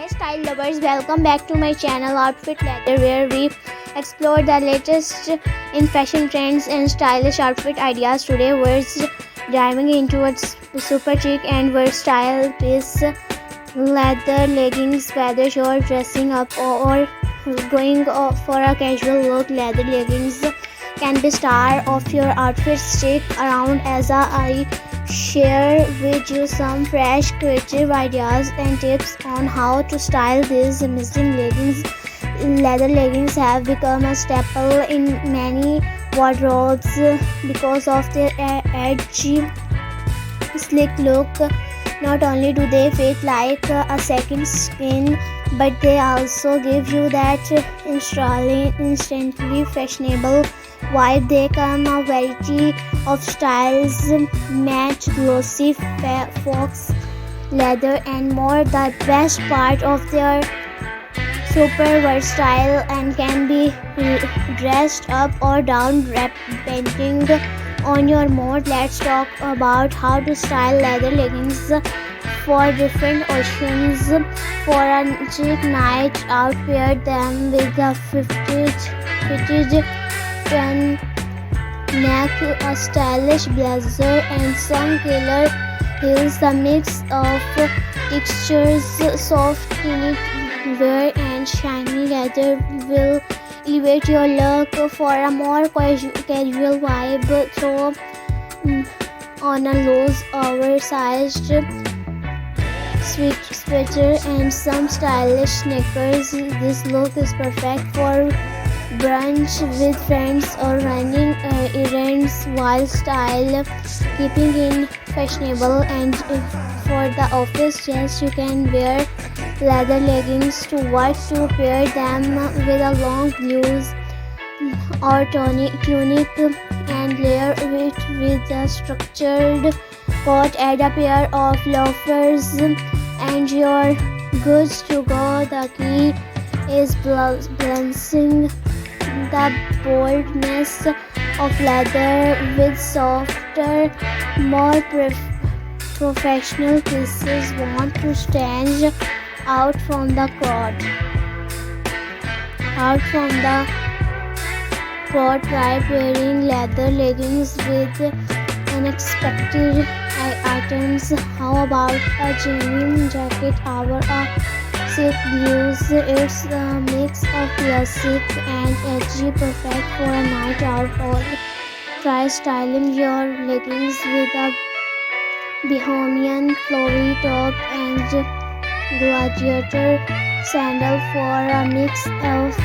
Hey style lovers, welcome back to my channel Outfit Leather, where we explore the latest in fashion trends and stylish outfit ideas. Today we're diving into a super chic and versatile piece, leather leggings. Whether you're dressing up or going for a casual look, leather leggings can be star of your outfit. Stick around as I share with you some fresh creative ideas and tips on how to style these amazing leggings. Leather leggings have become a staple in many wardrobes because of their edgy, sleek look. Not only do they fit like a second skin, but they also give you that instantly fashionable vibe. They come a variety of styles, matte, glossy, fox leather and more. The best part of their super versatile and can be dressed up or down depending on your mood. Let's talk about how to style leather leggings for different occasions. For a chic night out, pair them with a fitted neck, a stylish blazer and some killer heels. The mix of textures, soft knitwear and shiny leather will elevate your look. For a more casual vibe, throw on a loose oversized sweater and some stylish sneakers. This look is perfect for brunch with friends or running errands while style keeping in fashionable. And for the office, yes, you can wear leather leggings to work, to pair them with a long blouse or tunic and layer it with a structured coat. Add a pair of loafers and you're good to go. The key is balancing the boldness of leather with softer, more professional pieces. Want to stand out from the crowd. Try pairing leather leggings with unexpected items. How about a genuine jacket or a silk blues? It's a mix of classic and edgy, perfect for a night out. Or try styling your leggings with a bohemian flowy top and gladiator sandal for a mix of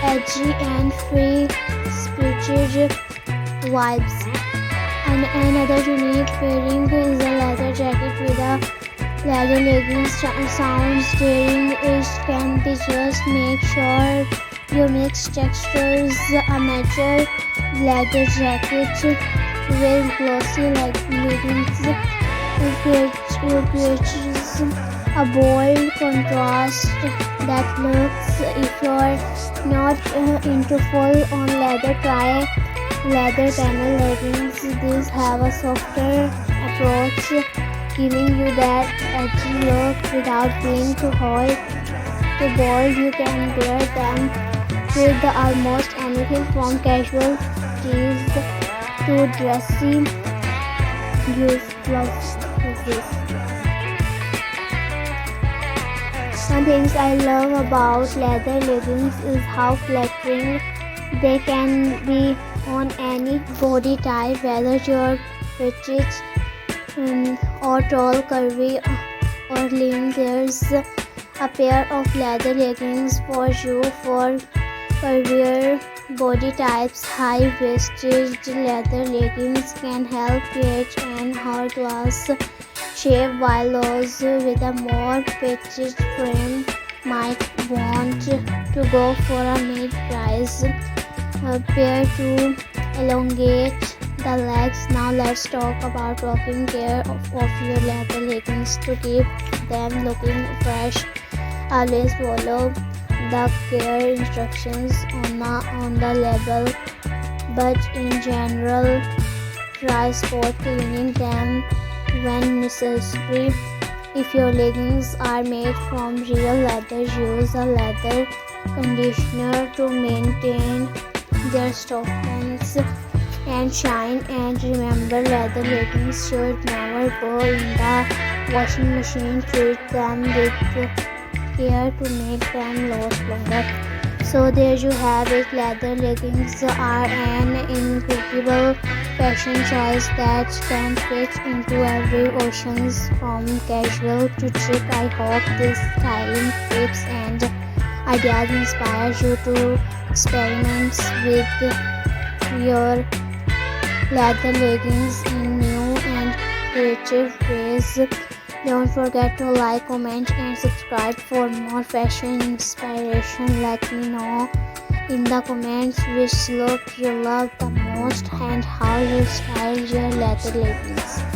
edgy and free-spirited vibes. And another unique pairing is a leather jacket with a leather leggings. Sounds daring, it can be. Just make sure you mix textures. A mature leather jacket with glossy leggings creates a bold contrast that looks. If you're not into full-on leather, try leather panel leggings. These have a softer approach, giving you that edgy look without being too hot, too bold. You can wear them with almost anything from casual tees to dressy blouses. One thing I love about leather leggings is how flattering they can be on any body type, whether you're petite or tall, curvy or lean. There's a pair of leather leggings for you. For curvier body types, high-waisted leather leggings can help create an hourglass shape, while those with a more petite frame might want to go for a mid-price pair to elongate the legs. Now let's talk about taking care of your leather leggings to keep them looking fresh. Always follow the care instructions on the label, but in general, try spot cleaning them when necessary. If your leggings are made from real leather, use a leather conditioner to maintain their softness and shine. And remember, leather leggings should never go in the washing machine. Treat them with care to make them last longer. So there you have it. Leather leggings are an incredible fashion choice that can fit into every occasion, from casual to chic. I hope these styling tips and ideas inspire you to experiment with your leather leggings in new and creative ways. Don't forget to like, comment, and subscribe for more fashion inspiration. Let me know in the comments which look you love the most and how you style your leather leggings.